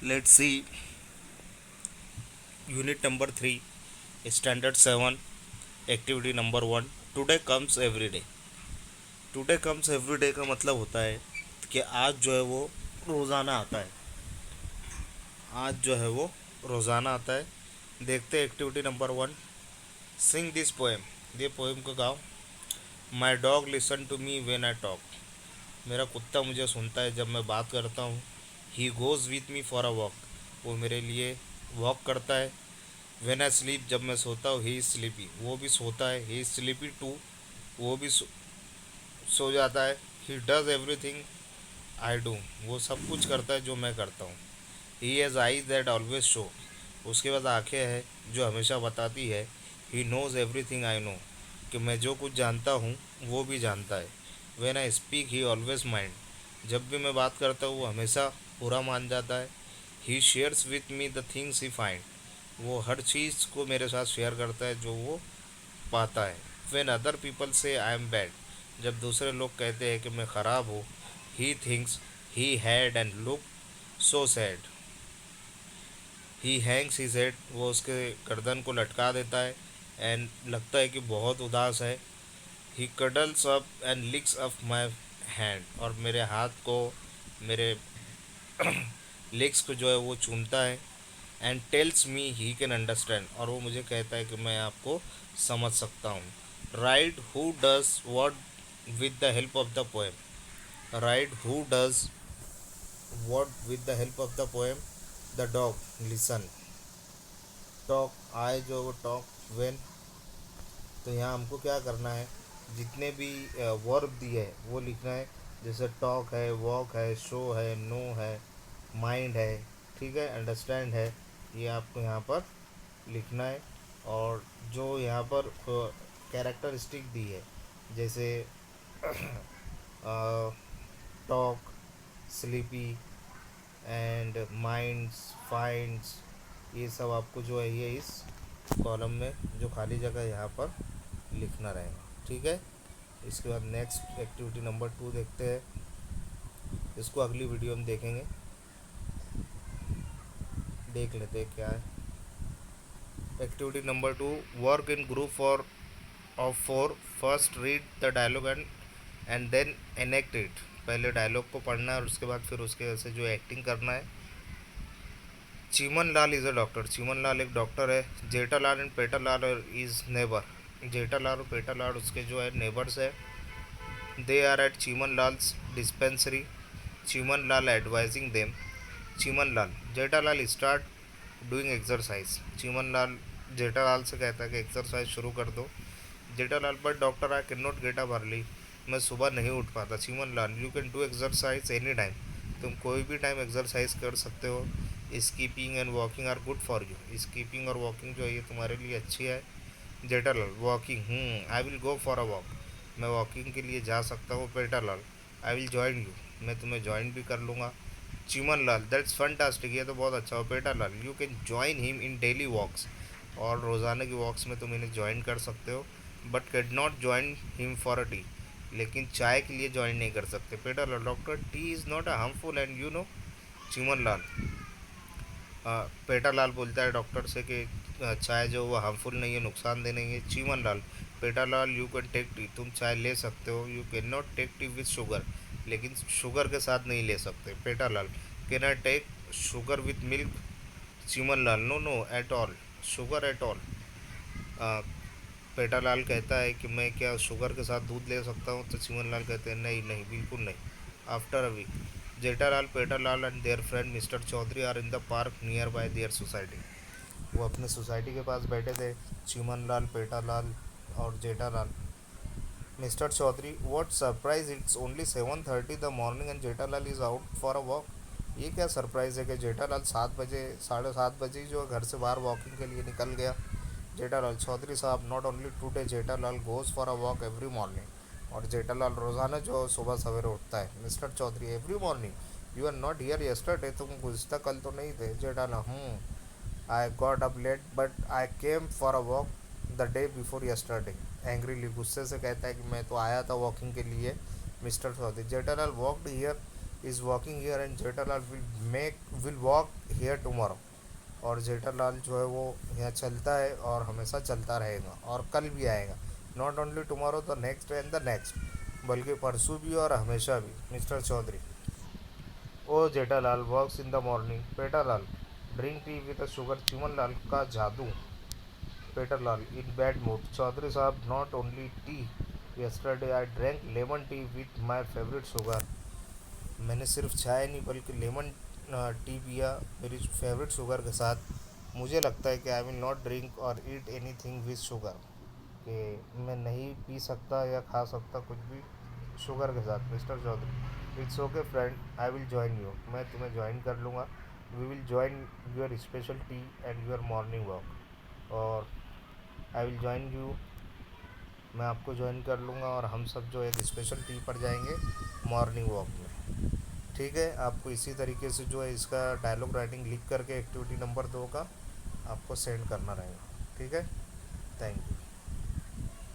Let's see unit number 3, standard 7, activity number 1. Today comes every day. Today comes every day का मतलब होता है कि आज जो है वो रोज़ाना आता है। आज जो है वो रोज़ाना आता है। देखते हैं activity number 1। Sing this poem. ये पोएम को गाओ। My dog listen to me when I talk. मेरा कुत्ता मुझे सुनता है जब मैं बात करता हूँ। He goes with me for a walk. वो मेरे लिए वॉक करता है। व्हेन आई स्लीप, जब मैं सोता हूँ, ही इज़ स्लीपी, वो भी सोता है। ही इज़ स्लीपी टू, वो भी सो जाता है। He does everything I do, वो सब कुछ करता है जो मैं करता हूँ। He has eyes that always show, उसके पास आंखें हैं जो हमेशा बताती है। He knows everything I know, कि मैं जो कुछ जानता हूँ वो भी जानता है। When I speak he always mind, जब भी मैं बात करता हूँ वो हमेशा बुरा मान जाता है। He shares with me the things he find, वो हर चीज़ को मेरे साथ शेयर करता है जो वो पाता है। व्हेन अदर पीपल से आई एम बैड, जब दूसरे लोग कहते हैं कि मैं ख़राब हूँ, he thinks he had and look so sad. He Hanks his head, वो उसके गर्दन को लटका देता है। एंड लगता है कि बहुत उदास है। He cuddles up and licks up my hand, और मेरे हाथ को, मेरे लेग्स को जो है वो चूमता है। And tells me he can understand, और वो मुझे कहता है कि मैं आपको समझ सकता हूँ। Right who does what with the help of the poem. Right who does what with the help of the poem. The dog listen. Talk I जो वो टॉक वेन, तो यहाँ हमको क्या करना है, जितने भी वर्ब दिए है वो लिखना है। जैसे टॉक है, वॉक है, शो है, नो है, माइंड है, ठीक है, अंडरस्टैंड है, ये आपको यहाँ पर लिखना है। और जो यहाँ पर कैरेक्टरिस्टिक दी है, जैसे talk, sleepy and minds, finds, ये सब आपको जो है ये इस कॉलम में जो खाली जगह यहाँ पर लिखना रहेगा, ठीक है। इसके बाद नेक्स्ट एक्टिविटी नंबर 2 देखते हैं। इसको अगली वीडियो में देखेंगे। देख लेते हैं क्या है। Activity number 2, work in group for of 4। First read the dialogue and then enact it. पहले डायलॉग को पढ़ना है और उसके बाद फिर उसके वजह से जो एक्टिंग करना है। चीमन लाल इज़ अ डॉक्टर। चीमन लाल एक डॉक्टर है। Jethalal and Petalal is neighbour. Jethalal और पेटालाल उसके जो है नेबर्स है। They are at Chiman Lal's dispensary. Chiman Lal advising them. Chiman Lal, Jethalal start doing exercise. Chiman Lal Jethalal से कहता है कि एक्सरसाइज शुरू कर दो। जेठालाल, पर doctor I can not get up early, मैं सुबह नहीं उठ पाता। Chiman Lal, you can do exercise any time, तुम कोई भी टाइम एक्सरसाइज कर सकते हो। Skipping and walking are good for you, skipping और वॉकिंग जो है ये तुम्हारे लिए अच्छी है। Jethalal, walking, I will go for a walk, मैं वॉकिंग के लिए जा सकता हूँ। Petalal, I will join you, मैं तुम्हें ज्वाइन भी कर लूँगा। चिमन लाल, दैट्स फंटास्टिक, ये तो बहुत अच्छा हो। Petalal, you can join him in daily walks, और रोज़ाना की वॉक्स में तुम इन्हें ज्वाइन कर सकते हो। But can not join him for a tea, लेकिन चाय के लिए ज्वाइन नहीं कर सकते। Petalal, doctor, tea is not a harmful and you know. Chiman Lal, Petalal बोलता है डॉक्टर से कि चाय जो वो हार्मफुल नहीं है, नुकसानदेह नहीं है। Chiman Lal, Petalal, you can take tea, तुम चाय ले सकते हो। You can not take tea with sugar, लेकिन शुगर के साथ नहीं ले सकते। Petalal, can I take sugar with milk. Chiman Lal, no no at all, sugar at all. Petalal कहता है कि मैं क्या शुगर के साथ दूध ले सकता हूँ, तो चीमन लाल कहते हैं नहीं नहीं, बिल्कुल नहीं। After a week, Jethalal, Petalal and their friend mister Chaudhary are in the park nearby their society. वो अपने सोसाइटी के पास बैठे थे, चिमन लाल, पेटालाल और Jethalal. Mister Chaudhary, what surprise, it's only 7:30 the morning and Jethalal is out for a walk. ये क्या सरप्राइज़ है कि जेठालाल 7 बजे, 7:30 जो है घर से बाहर वॉकिंग के लिए निकल गया। जेठालाल, चौधरी साहब, not only today, Jethalal goes for a walk every morning, और जेठालाल रोज़ाना जो सुबह सवेरे उठता है। Mister Chaudhary, every morning, you are not here yesterday, तुम गुज़श्ता कल तो नहीं थे। Jethalal, I got up late but I came for a walk the day before yesterday. Angrily, गुस्से से कहता है कि मैं तो आया था वॉकिंग के लिए। Mister Chaudhary, Jethalal, walked here is walking here and Jethalal will walk here tomorrow. और जेठालाल जो है वो यहाँ चलता है और हमेशा चलता रहेगा और कल भी आएगा। Not only tomorrow the next and the next, बल्कि परसों भी और हमेशा भी। Mister Chaudhary, oh Jethalal works in the morning. Petalal, drink tea with sugar. Chimanlal का जादू। Petalal, in bad mood. Chaudhary साहब, not only tea, yesterday I drank lemon tea with my favourite sugar. मैंने सिर्फ चाय नहीं बल्कि लेमन टी पिया मेरी फेवरेट शुगर के साथ। मुझे लगता है कि आई विल नॉट ड्रिंक और eat any thing with sugar, कि मैं नहीं पी सकता या खा सकता कुछ भी शुगर के साथ। Mister Chaudhary, it's okay friend, I will join you. मैं तुम्हें ज्वाइन कर लूँगा। We will join your special tea and your morning walk. और आई विल ज्वाइन यू, मैं आपको ज्वाइन कर लूँगा और हम सब जो एक स्पेशल टी पर जाएंगे मॉर्निंग वॉक में। ठीक है, आपको इसी तरीके से जो है इसका डायलॉग राइटिंग लिख करके एक्टिविटी नंबर 2 का आपको सेंड करना रहेगा। ठीक है, थैंक यू।